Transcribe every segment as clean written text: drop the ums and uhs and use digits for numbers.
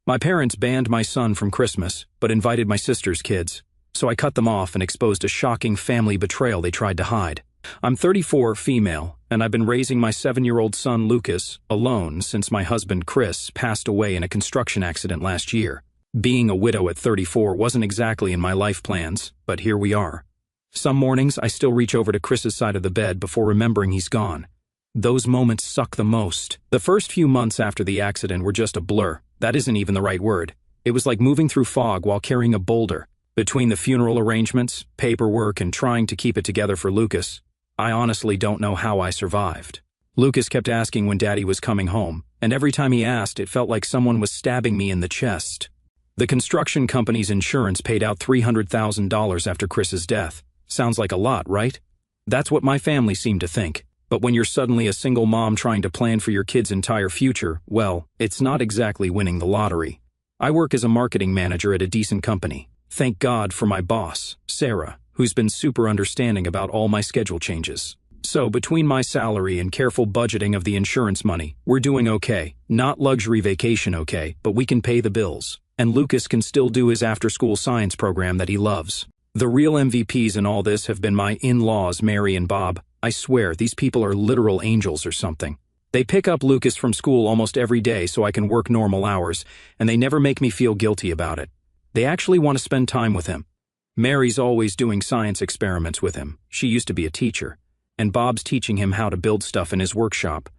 My parents banned my son from Christmas, but invited my sister's kids. So I cut them off and exposed a shocking family betrayal they tried to hide. I'm 34, female, and I've been raising my 7-year-old son Lucas alone since my husband Chris passed away in a construction accident last year. Being a widow at 34 wasn't exactly in my life plans, but here we are. Some mornings I still reach over to Chris's side of the bed before remembering he's gone. Those moments suck the most. The first few months after the accident were just a blur. That isn't even the right word. It was like moving through fog while carrying a boulder. Between the funeral arrangements, paperwork, and trying to keep it together for Lucas, I honestly don't know how I survived. Lucas kept asking when Daddy was coming home, and every time he asked, it felt like someone was stabbing me in the chest. The construction company's insurance paid out $300,000 after Chris's death. Sounds like a lot, right? That's what my family seemed to think. But when you're suddenly a single mom trying to plan for your kid's entire future, well, it's not exactly winning the lottery. I work as a marketing manager at a decent company. Thank God for my boss, Sarah, who's been super understanding about all my schedule changes. So between my salary and careful budgeting of the insurance money, we're doing okay. Not luxury vacation okay, but we can pay the bills. And Lucas can still do his after-school science program that he loves. The real MVPs in all this have been my in-laws, Mary and Bob. I swear, these people are literal angels or something. They pick up Lucas from school almost every day so I can work normal hours, and they never make me feel guilty about it. They actually want to spend time with him. Mary's always doing science experiments with him. She used to be a teacher. And Bob's teaching him how to build stuff in his workshop.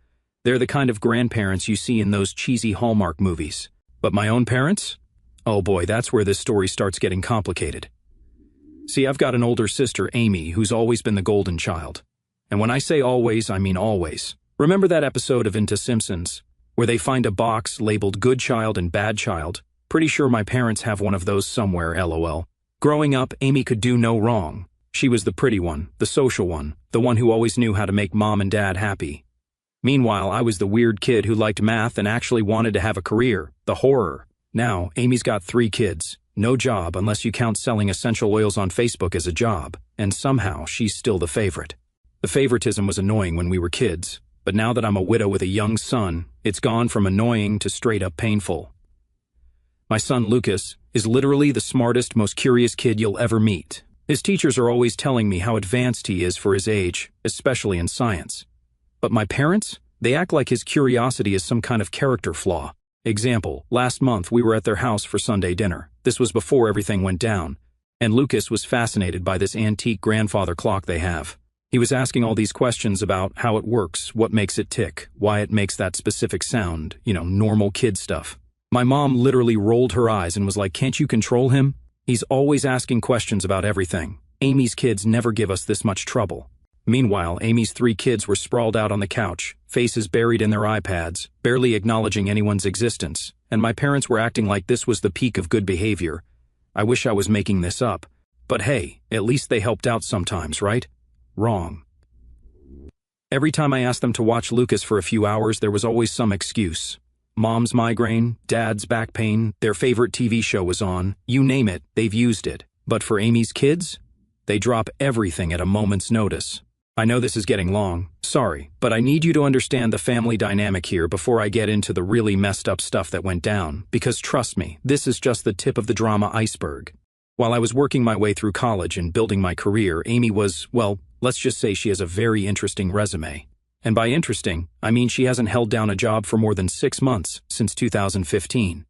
They're the kind of grandparents you see in those cheesy Hallmark movies. But my own parents? Oh boy, that's where this story starts getting complicated. See, I've got an older sister, Amy, who's always been the golden child. And when I say always, I mean always. Remember that episode of Into Simpsons, where they find a box labeled good child and bad child? Pretty sure my parents have one of those somewhere, lol. Growing up, Amy could do no wrong. She was the pretty one, the social one, the one who always knew how to make mom and dad happy. Meanwhile, I was the weird kid who liked math and actually wanted to have a career, the horror. Now, Amy's got 3 kids, no job unless you count selling essential oils on Facebook as a job, and somehow she's still the favorite. The favoritism was annoying when we were kids, but now that I'm a widow with a young son, it's gone from annoying to straight up painful. My son Lucas is literally the smartest, most curious kid you'll ever meet. His teachers are always telling me how advanced he is for his age, especially in science. But my parents? They act like his curiosity is some kind of character flaw. Example, last month we were at their house for Sunday dinner. This was before everything went down. And Lucas was fascinated by this antique grandfather clock they have. He was asking all these questions about how it works, what makes it tick, why it makes that specific sound, normal kid stuff. My mom literally rolled her eyes and was like, "Can't you control him? He's always asking questions about everything. Amy's kids never give us this much trouble." Meanwhile, Amy's 3 kids were sprawled out on the couch, faces buried in their iPads, barely acknowledging anyone's existence, and my parents were acting like this was the peak of good behavior. I wish I was making this up. But hey, at least they helped out sometimes, right? Wrong. Every time I asked them to watch Lucas for a few hours, there was always some excuse. Mom's migraine, dad's back pain, their favorite TV show was on, you name it, they've used it. But for Amy's kids? They drop everything at a moment's notice. I know this is getting long, sorry, but I need you to understand the family dynamic here before I get into the really messed up stuff that went down, because trust me, this is just the tip of the drama iceberg. While I was working my way through college and building my career, Amy was, well, let's just say she has a very interesting resume. And by interesting, I mean she hasn't held down a job for more than 6 months since 2015.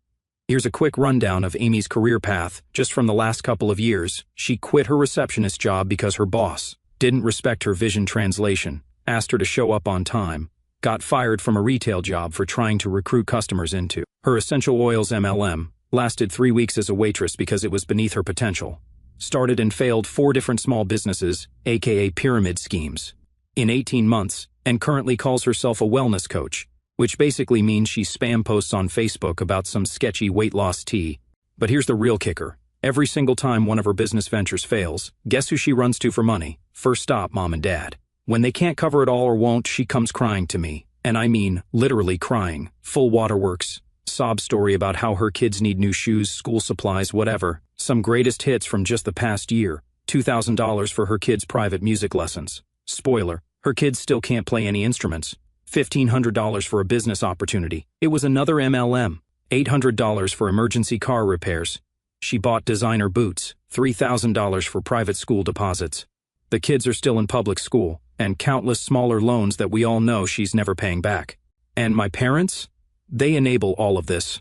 Here's a quick rundown of Amy's career path. Just from the last couple of years, she quit her receptionist job because her boss didn't respect her vision translation, asked her to show up on time, got fired from a retail job for trying to recruit customers into her essential oils MLM, lasted 3 weeks as a waitress because it was beneath her potential, started and failed 4 different small businesses, aka pyramid schemes, in 18 months, and currently calls herself a wellness coach, which basically means she spam posts on Facebook about some sketchy weight loss tea. But here's the real kicker. Every single time one of her business ventures fails, guess who she runs to for money? First stop, mom and dad. When they can't cover it all or won't, she comes crying to me. And I mean, literally crying. Full waterworks. Sob story about how her kids need new shoes, school supplies, whatever. Some greatest hits from just the past year. $2,000 for her kids' private music lessons. Spoiler, her kids still can't play any instruments. $1,500 for a business opportunity. It was another MLM. $800 for emergency car repairs. She bought designer boots, $3,000 for private school deposits. The kids are still in public school, and countless smaller loans that we all know she's never paying back. And my parents? They enable all of this.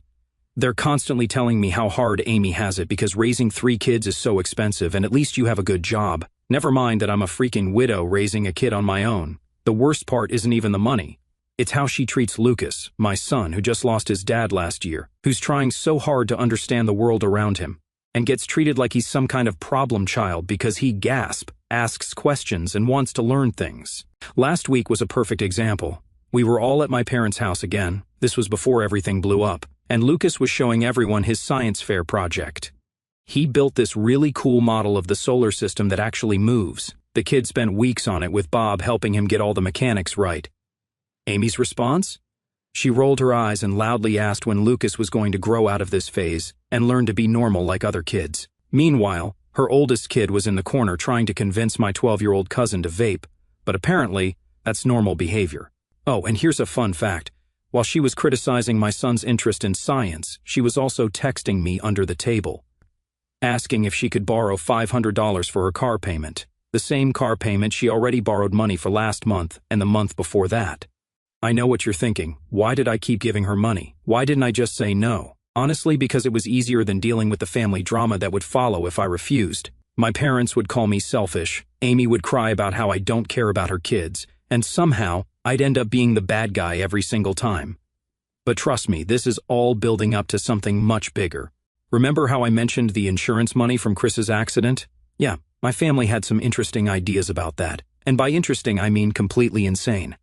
They're constantly telling me how hard Amy has it because raising 3 kids is so expensive and at least you have a good job. Never mind that I'm a freaking widow raising a kid on my own. The worst part isn't even the money. It's how she treats Lucas, my son who just lost his dad last year, who's trying so hard to understand the world around him, and gets treated like he's some kind of problem child because he asks questions and wants to learn things. Last week was a perfect example. We were all at my parents' house again. This was before everything blew up, and Lucas was showing everyone his science fair project. He built this really cool model of the solar system that actually moves. The kid spent weeks on it with Bob helping him get all the mechanics right. Amy's response? She rolled her eyes and loudly asked when Lucas was going to grow out of this phase and learn to be normal like other kids. Meanwhile, her oldest kid was in the corner trying to convince my 12-year-old cousin to vape, but apparently, that's normal behavior. Oh, and here's a fun fact. While she was criticizing my son's interest in science, she was also texting me under the table, asking if she could borrow $500 for her car payment, the same car payment she already borrowed money for last month and the month before that. I know what you're thinking. Why did I keep giving her money? Why didn't I just say no? Honestly, because it was easier than dealing with the family drama that would follow if I refused. My parents would call me selfish, Amy would cry about how I don't care about her kids, and somehow, I'd end up being the bad guy every single time. But trust me, this is all building up to something much bigger. Remember how I mentioned the insurance money from Chris's accident? Yeah, my family had some interesting ideas about that. And by interesting, I mean completely insane.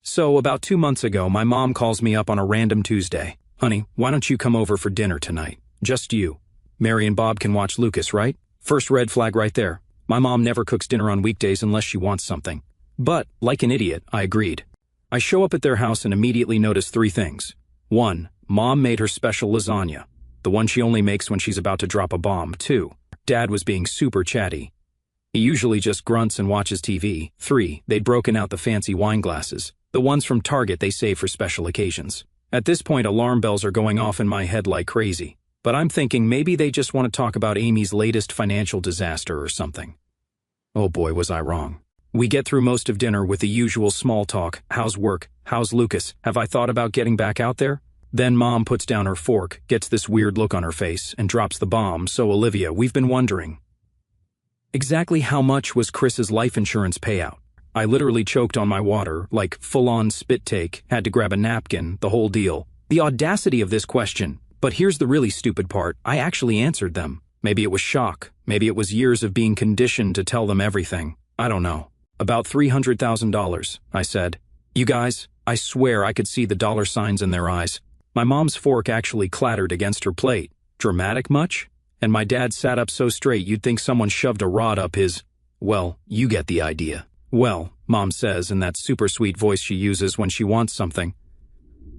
So, about 2 months ago, my mom calls me up on a random Tuesday. Honey, why don't you come over for dinner tonight? Just you. Mary and Bob can watch Lucas, right? First red flag right there. My mom never cooks dinner on weekdays unless she wants something. But, like an idiot, I agreed. I show up at their house and immediately notice 3 things. 1. Mom made her special lasagna, the one she only makes when she's about to drop a bomb. 2. Dad was being super chatty. He usually just grunts and watches TV. 3. They'd broken out the fancy wine glasses, the ones from Target they save for special occasions. At this point, alarm bells are going off in my head like crazy, but I'm thinking maybe they just want to talk about Amy's latest financial disaster or something. Oh boy, was I wrong. We get through most of dinner with the usual small talk. How's work? How's Lucas? Have I thought about getting back out there? Then Mom puts down her fork, gets this weird look on her face, and drops the bomb. So Olivia, we've been wondering. Exactly how much was Chris's life insurance payout? I literally choked on my water, like full-on spit take, had to grab a napkin, the whole deal. The audacity of this question. But here's the really stupid part. I actually answered them. Maybe it was shock. Maybe it was years of being conditioned to tell them everything. I don't know. About $300,000, I said. You guys, I swear I could see the dollar signs in their eyes. My mom's fork actually clattered against her plate. Dramatic much? And my dad sat up so straight you'd think someone shoved a rod up his... Well, you get the idea. Well, Mom says in that super sweet voice she uses when she wants something.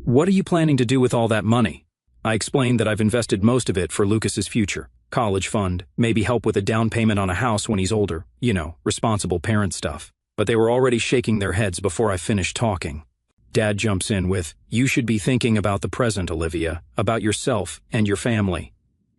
What are you planning to do with all that money? I explained that I've invested most of it for Lucas's future. College fund, maybe help with a down payment on a house when he's older. You know, responsible parent stuff. But they were already shaking their heads before I finished talking. Dad jumps in with, you should be thinking about the present, Olivia, about yourself and your family.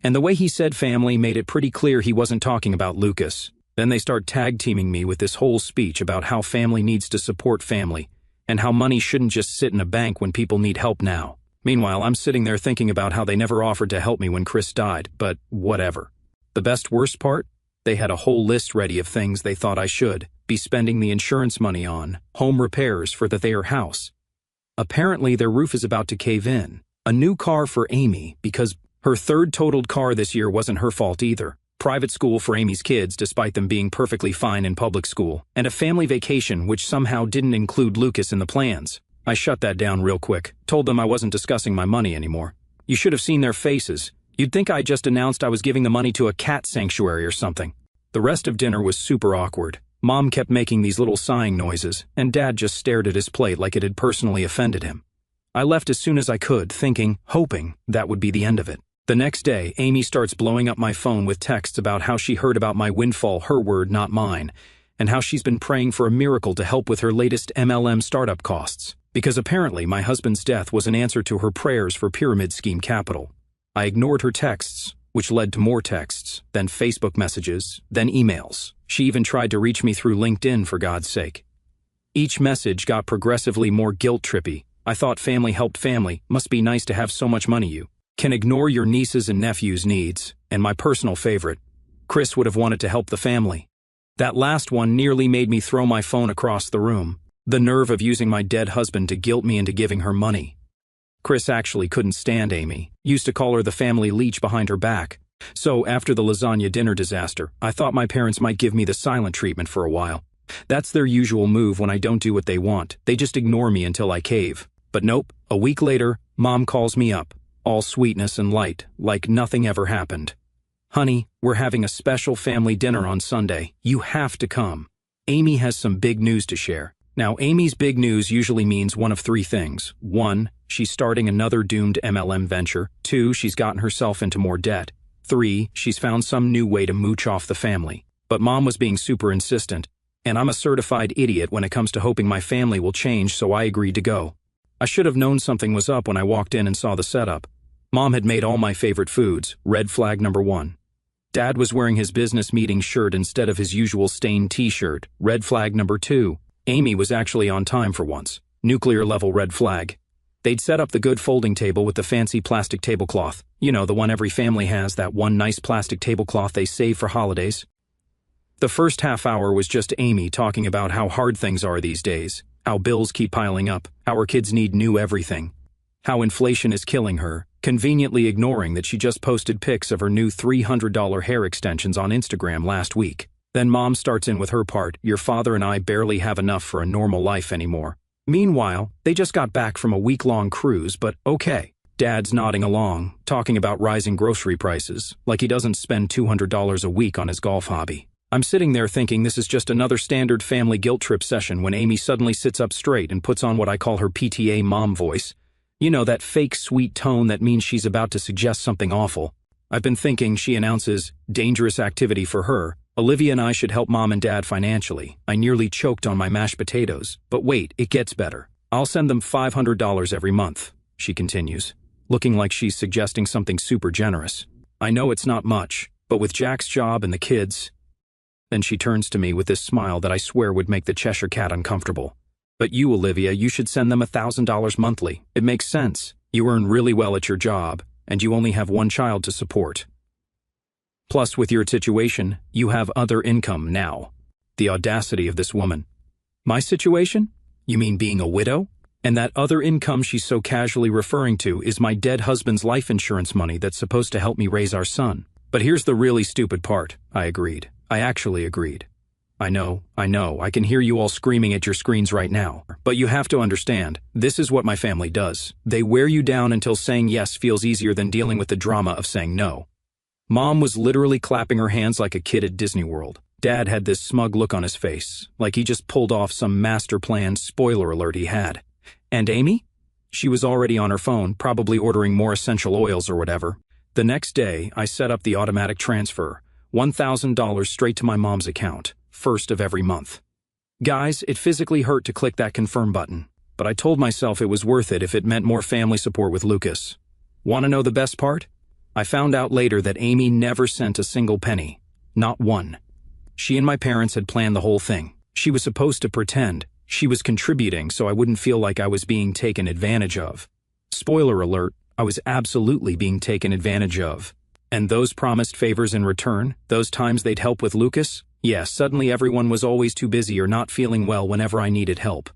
And the way he said family made it pretty clear he wasn't talking about Lucas. Then they start tag-teaming me with this whole speech about how family needs to support family, and how money shouldn't just sit in a bank when people need help now. Meanwhile, I'm sitting there thinking about how they never offered to help me when Chris died, but whatever. The worst part? They had a whole list ready of things they thought I should be spending the insurance money on, home repairs for their house. Apparently, their roof is about to cave in. A new car for Amy, because her third totaled car this year wasn't her fault either. Private school for Amy's kids, despite them being perfectly fine in public school. And a family vacation, which somehow didn't include Lucas in the plans. I shut that down real quick, told them I wasn't discussing my money anymore. You should have seen their faces. You'd think I just announced I was giving the money to a cat sanctuary or something. The rest of dinner was super awkward. Mom kept making these little sighing noises, and Dad just stared at his plate like it had personally offended him. I left as soon as I could, hoping that would be the end of it. The next day, Amy starts blowing up my phone with texts about how she heard about my windfall, her word, not mine, and how she's been praying for a miracle to help with her latest MLM startup costs. because apparently my husband's death was an answer to her prayers for pyramid scheme capital. I ignored her texts, which led to more texts, then Facebook messages, then emails. She even tried to reach me through LinkedIn, for God's sake. Each message got progressively more guilt-trippy. I thought family helped family, must be nice to have so much money you can ignore your nieces and nephews' needs, and my personal favorite, Chris would have wanted to help the family. That last one nearly made me throw my phone across the room. The nerve of using my dead husband to guilt me into giving her money. Chris actually couldn't stand Amy, used to call her the family leech behind her back. So after the lasagna dinner disaster, I thought my parents might give me the silent treatment for a while. That's their usual move when I don't do what they want. They just ignore me until I cave. But nope, a week later, Mom calls me up, all sweetness and light, like nothing ever happened. Honey, we're having a special family dinner on Sunday. You have to come. Amy has some big news to share. Now, Amy's big news usually means one of three things. 1, she's starting another doomed MLM venture. 2, she's gotten herself into more debt. 3, she's found some new way to mooch off the family. But Mom was being super insistent, and I'm a certified idiot when it comes to hoping my family will change, so I agreed to go. I should have known something was up when I walked in and saw the setup. Mom had made all my favorite foods, red flag number 1. Dad was wearing his business meeting shirt instead of his usual stained t-shirt, red flag number 2. Amy was actually on time for once, nuclear level red flag. They'd set up the good folding table with the fancy plastic tablecloth. You know, the one every family has, that one nice plastic tablecloth they save for holidays. The first half hour was just Amy talking about how hard things are these days, how bills keep piling up, how her kids need new everything, how inflation is killing her, conveniently ignoring that she just posted pics of her new $300 hair extensions on Instagram last week. Then Mom starts in with her part, your father and I barely have enough for a normal life anymore. Meanwhile, they just got back from a week-long cruise, but okay. Dad's nodding along, talking about rising grocery prices, like he doesn't spend $200 a week on his golf hobby. I'm sitting there thinking this is just another standard family guilt trip session when Amy suddenly sits up straight and puts on what I call her PTA mom voice. You know, that fake sweet tone that means she's about to suggest something awful. I've been thinking, she announces, dangerous activity for her. Olivia and I should help Mom and Dad financially. I nearly choked on my mashed potatoes. But wait, it gets better. I'll send them $500 every month, she continues, looking like she's suggesting something super generous. I know it's not much, but with Jack's job and the kids... Then she turns to me with this smile that I swear would make the Cheshire Cat uncomfortable. But you, Olivia, you should send them $1,000 monthly. It makes sense. You earn really well at your job, and you only have one child to support. Plus, with your situation, you have other income now. The audacity of this woman. My situation? You mean being a widow? And that other income she's so casually referring to is my dead husband's life insurance money that's supposed to help me raise our son. But here's the really stupid part. I agreed. I actually agreed. I know, I can hear you all screaming at your screens right now. But you have to understand, this is what my family does. They wear you down until saying yes feels easier than dealing with the drama of saying no. Mom was literally clapping her hands like a kid at Disney World. Dad had this smug look on his face, like he just pulled off some master plan spoiler alert he had. And Amy? She was already on her phone, probably ordering more essential oils or whatever. The next day, I set up the automatic transfer, $1,000 straight to my mom's account, first of every month. Guys, it physically hurt to click that confirm button, but I told myself it was worth it if it meant more family support with Lucas. Want to know the best part? I found out later that Amy never sent a single penny. Not one. She and my parents had planned the whole thing. She was supposed to pretend she was contributing so I wouldn't feel like I was being taken advantage of. Spoiler alert, I was absolutely being taken advantage of. And those promised favors in return, those times they'd help with Lucas, yeah, suddenly everyone was always too busy or not feeling well whenever I needed help.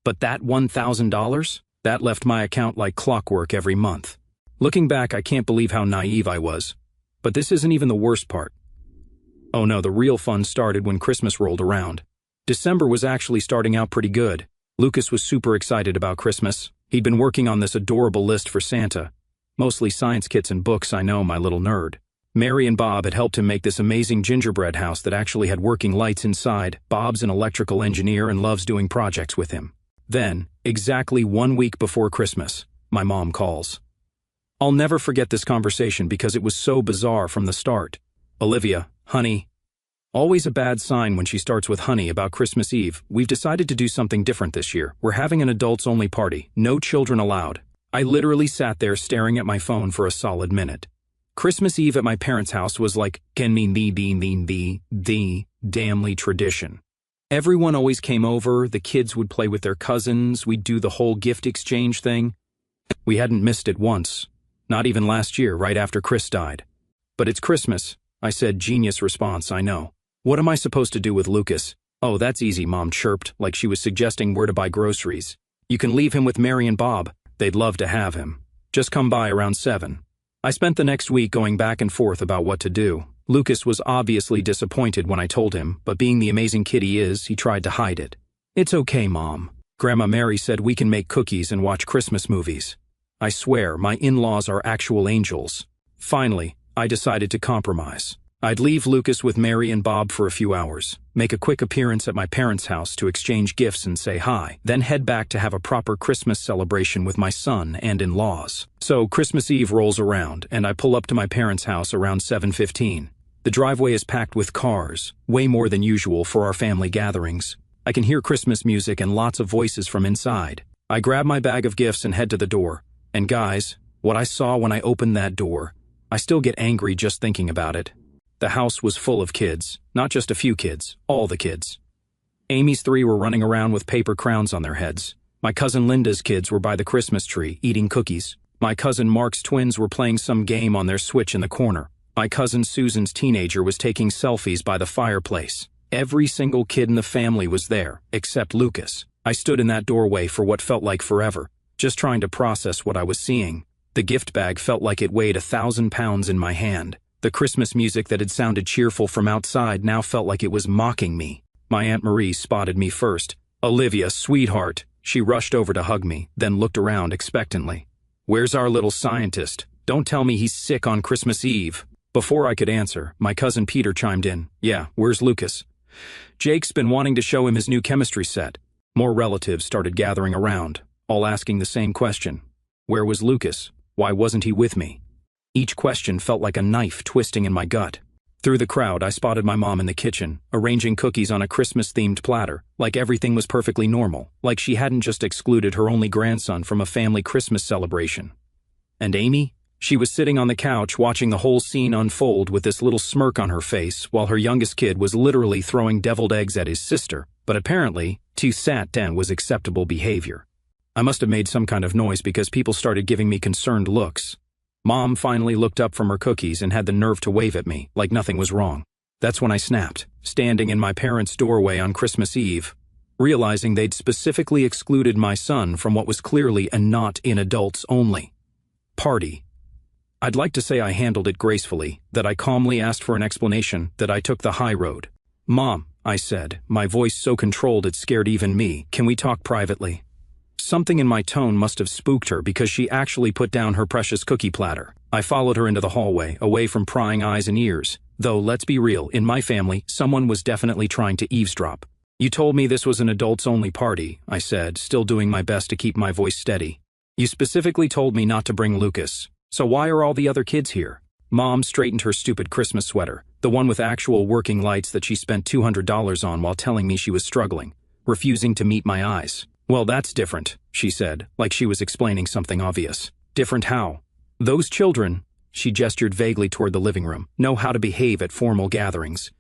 But that $1,000? That left my account like clockwork every month. Looking back, I can't believe how naive I was. But this isn't even the worst part. Oh no, the real fun started when Christmas rolled around. December was actually starting out pretty good. Lucas was super excited about Christmas. He'd been working on this adorable list for Santa. Mostly science kits and books, I know, my little nerd. Mary and Bob had helped him make this amazing gingerbread house that actually had working lights inside. Bob's an electrical engineer and loves doing projects with him. Then, exactly 1 week before Christmas, my mom calls. I'll never forget this conversation because it was so bizarre from the start. Olivia, honey, Always a bad sign when she starts with honey about Christmas Eve. We've decided to do something different this year. We're having an adults-only party. No children allowed. I literally sat there staring at my phone for a solid minute. Christmas Eve at my parents' house was like the damnly tradition. Everyone always came over, the kids would play with their cousins, we'd do the whole gift exchange thing. We hadn't missed it once. Not even last year, right after Chris died. But it's Christmas, I said. Genius response, I know. What am I supposed to do with Lucas? Oh, that's easy, Mom chirped, like she was suggesting where to buy groceries. You can leave him with Mary and Bob. They'd love to have him. Just come by around 7. I spent the next week going back and forth about what to do. Lucas was obviously disappointed when I told him, but being the amazing kid he is, he tried to hide it. It's okay, Mom. Grandma Mary said we can make cookies and watch Christmas movies. I swear, my in-laws are actual angels. Finally, I decided to compromise. I'd leave Lucas with Mary and Bob for a few hours, make a quick appearance at my parents' house to exchange gifts and say hi, then head back to have a proper Christmas celebration with my son and in-laws. So Christmas Eve rolls around, and I pull up to my parents' house around 7:15. The driveway is packed with cars, way more than usual for our family gatherings. I can hear Christmas music and lots of voices from inside. I grab my bag of gifts and head to the door. And guys, what I saw when I opened that door, I still get angry just thinking about it. The house was full of kids, not just a few kids, all the kids. Amy's 3 were running around with paper crowns on their heads. My cousin Linda's kids were by the Christmas tree, eating cookies. My cousin Mark's twins were playing some game on their Switch in the corner. My cousin Susan's teenager was taking selfies by the fireplace. Every single kid in the family was there, except Lucas. I stood in that doorway for what felt like forever, just trying to process what I was seeing. The gift bag felt like it weighed 1,000 pounds in my hand. The Christmas music that had sounded cheerful from outside now felt like it was mocking me. My Aunt Marie spotted me first. Olivia, sweetheart. She rushed over to hug me, then looked around expectantly. Where's our little scientist? Don't tell me he's sick on Christmas Eve. Before I could answer, my cousin Peter chimed in. Yeah, where's Lucas? Jake's been wanting to show him his new chemistry set. More relatives started gathering around, all asking the same question. Where was Lucas? Why wasn't he with me? Each question felt like a knife twisting in my gut. Through the crowd, I spotted my mom in the kitchen, arranging cookies on a Christmas-themed platter, like everything was perfectly normal, like she hadn't just excluded her only grandson from a family Christmas celebration. And Amy? She was sitting on the couch watching the whole scene unfold with this little smirk on her face, while her youngest kid was literally throwing deviled eggs at his sister, but apparently, to sat down was acceptable behavior. I must have made some kind of noise because people started giving me concerned looks. Mom finally looked up from her cookies and had the nerve to wave at me, like nothing was wrong. That's when I snapped, standing in my parents' doorway on Christmas Eve, realizing they'd specifically excluded my son from what was clearly a not-in-adults-only party. I'd like to say I handled it gracefully, that I calmly asked for an explanation, that I took the high road. Mom, I said, my voice so controlled it scared even me, can we talk privately? Something in my tone must have spooked her because she actually put down her precious cookie platter. I followed her into the hallway, away from prying eyes and ears. Though, let's be real, in my family, someone was definitely trying to eavesdrop. You told me this was an adults-only party, I said, still doing my best to keep my voice steady. You specifically told me not to bring Lucas. So why are all the other kids here? Mom straightened her stupid Christmas sweater, the one with actual working lights that she spent $200 on while telling me she was struggling, refusing to meet my eyes. Well, that's different, she said, like she was explaining something obvious. Different how? Those children, she gestured vaguely toward the living room, know how to behave at formal gatherings.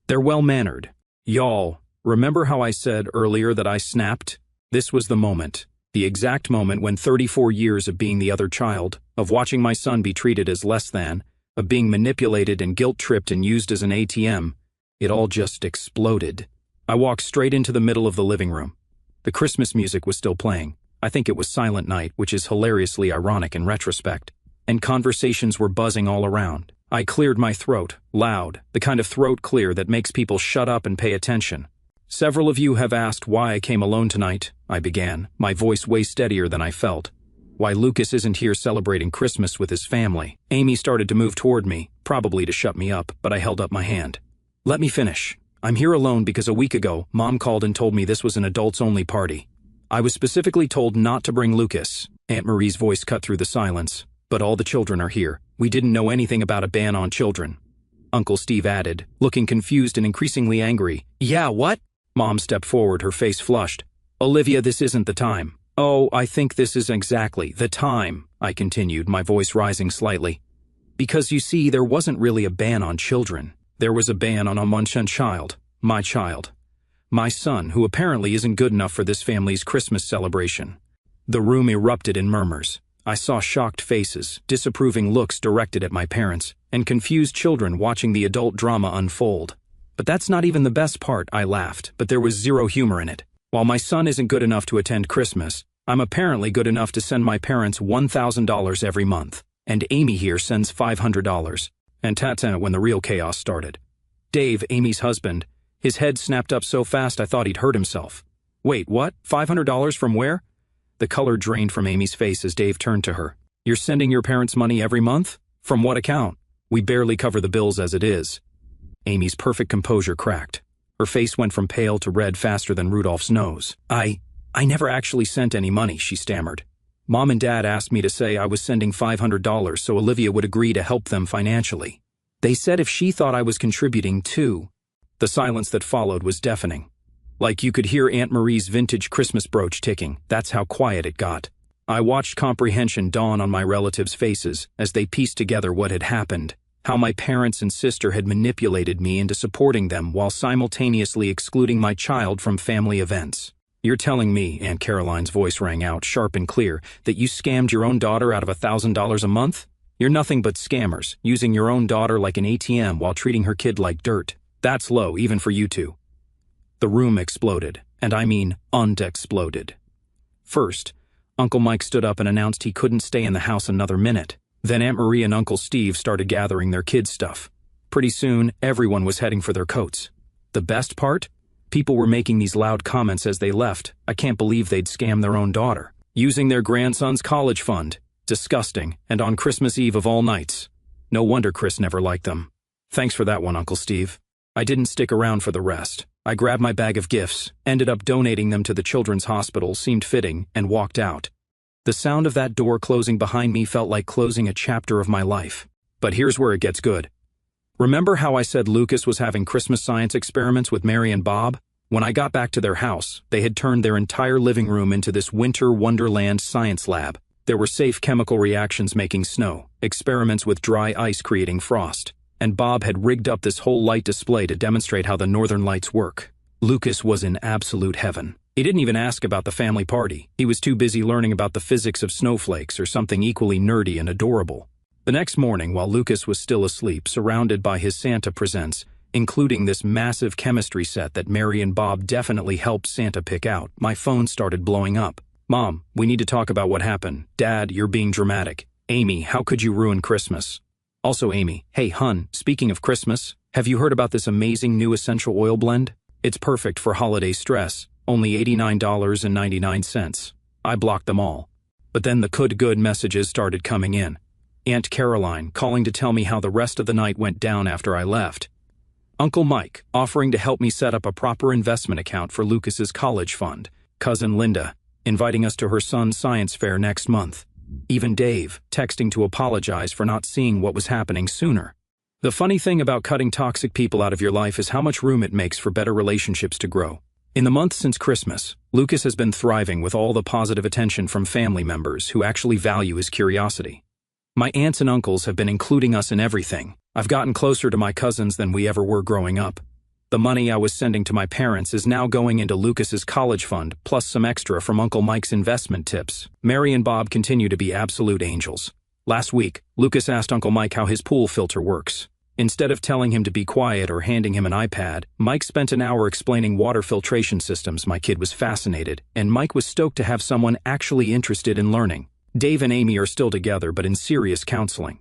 They're well-mannered. Y'all, remember how I said earlier that I snapped? This was the moment. The exact moment when 34 years of being the other child, of watching my son be treated as less than, of being manipulated and guilt-tripped and used as an ATM, it all just exploded. I walked straight into the middle of the living room. The Christmas music was still playing. I think it was Silent Night, which is hilariously ironic in retrospect. And conversations were buzzing all around. I cleared my throat, loud, the kind of throat clear that makes people shut up and pay attention. Several of you have asked why I came alone tonight, I began, my voice way steadier than I felt. Why Lucas isn't here celebrating Christmas with his family. Amy started to move toward me, probably to shut me up, but I held up my hand. Let me finish. I'm here alone because a week ago, Mom called and told me this was an adults-only party. I was specifically told not to bring Lucas. Aunt Marie's voice cut through the silence. But all the children are here. We didn't know anything about a ban on children. Uncle Steve added, looking confused and increasingly angry. Yeah, what? Mom stepped forward, her face flushed. Olivia, this isn't the time. Oh, I think this is exactly the time, I continued, my voice rising slightly. Because you see, there wasn't really a ban on children. There was a ban on a Munchen child. My child. My son, who apparently isn't good enough for this family's Christmas celebration. The room erupted in murmurs. I saw shocked faces, disapproving looks directed at my parents, and confused children watching the adult drama unfold. But that's not even the best part, I laughed, but there was zero humor in it. While my son isn't good enough to attend Christmas, I'm apparently good enough to send my parents $1,000 every month. And Amy here sends $500. And that's when the real chaos started. Dave, Amy's husband, his head snapped up so fast I thought he'd hurt himself. Wait, what? $500 from where? The color drained from Amy's face as Dave turned to her. You're sending your parents money every month? From what account? We barely cover the bills as it is. Amy's perfect composure cracked. Her face went from pale to red faster than Rudolph's nose. I never actually sent any money, she stammered. Mom and Dad asked me to say I was sending $500 so Olivia would agree to help them financially. They said if she thought I was contributing too. The silence that followed was deafening. Like you could hear Aunt Marie's vintage Christmas brooch ticking, that's how quiet it got. I watched comprehension dawn on my relatives' faces as they pieced together what had happened, how my parents and sister had manipulated me into supporting them while simultaneously excluding my child from family events. You're telling me, Aunt Caroline's voice rang out, sharp and clear, that you scammed your own daughter out of $1,000 a month? You're nothing but scammers, using your own daughter like an ATM while treating her kid like dirt. That's low, even for you two. The room exploded, and I mean exploded. First, Uncle Mike stood up and announced he couldn't stay in the house another minute. Then Aunt Marie and Uncle Steve started gathering their kids' stuff. Pretty soon, everyone was heading for their coats. The best part? People were making these loud comments as they left. I can't believe they'd scam their own daughter. Using their grandson's college fund. Disgusting, and on Christmas Eve of all nights. No wonder Chris never liked them. Thanks for that one, Uncle Steve. I didn't stick around for the rest. I grabbed my bag of gifts, ended up donating them to the children's hospital, seemed fitting, and walked out. The sound of that door closing behind me felt like closing a chapter of my life. But here's where it gets good. Remember how I said Lucas was having Christmas science experiments with Mary and Bob? When I got back to their house, they had turned their entire living room into this winter wonderland science lab. There were safe chemical reactions making snow, experiments with dry ice creating frost, and Bob had rigged up this whole light display to demonstrate how the northern lights work. Lucas was in absolute heaven. He didn't even ask about the family party. He was too busy learning about the physics of snowflakes or something equally nerdy and adorable. The next morning, while Lucas was still asleep, surrounded by his Santa presents, including this massive chemistry set that Mary and Bob definitely helped Santa pick out, my phone started blowing up. Mom, we need to talk about what happened. Dad, you're being dramatic. Amy, how could you ruin Christmas? Also Amy, hey hun, speaking of Christmas, have you heard about this amazing new essential oil blend? It's perfect for holiday stress, only $89.99. I blocked them all. But then the good messages started coming in. Aunt Caroline calling to tell me how the rest of the night went down after I left. Uncle Mike offering to help me set up a proper investment account for Lucas's college fund. Cousin Linda inviting us to her son's science fair next month. Even Dave texting to apologize for not seeing what was happening sooner. The funny thing about cutting toxic people out of your life is how much room it makes for better relationships to grow. In the month since Christmas, Lucas has been thriving with all the positive attention from family members who actually value his curiosity. My aunts and uncles have been including us in everything. I've gotten closer to my cousins than we ever were growing up. The money I was sending to my parents is now going into Lucas's college fund, plus some extra from Uncle Mike's investment tips. Mary and Bob continue to be absolute angels. Last week, Lucas asked Uncle Mike how his pool filter works. Instead of telling him to be quiet or handing him an iPad, Mike spent an hour explaining water filtration systems. My kid was fascinated, and Mike was stoked to have someone actually interested in learning. Dave and Amy are still together, but in serious counseling.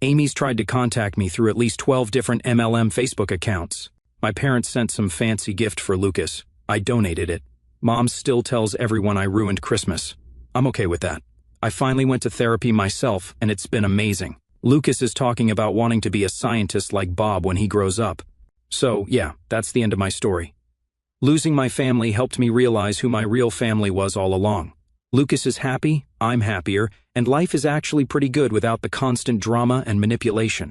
Amy's tried to contact me through at least 12 different MLM Facebook accounts. My parents sent some fancy gift for Lucas. I donated it. Mom still tells everyone I ruined Christmas. I'm okay with that. I finally went to therapy myself, and it's been amazing. Lucas is talking about wanting to be a scientist like Bob when he grows up. So, yeah, that's the end of my story. Losing my family helped me realize who my real family was all along. Lucas is happy, I'm happier, and life is actually pretty good without the constant drama and manipulation.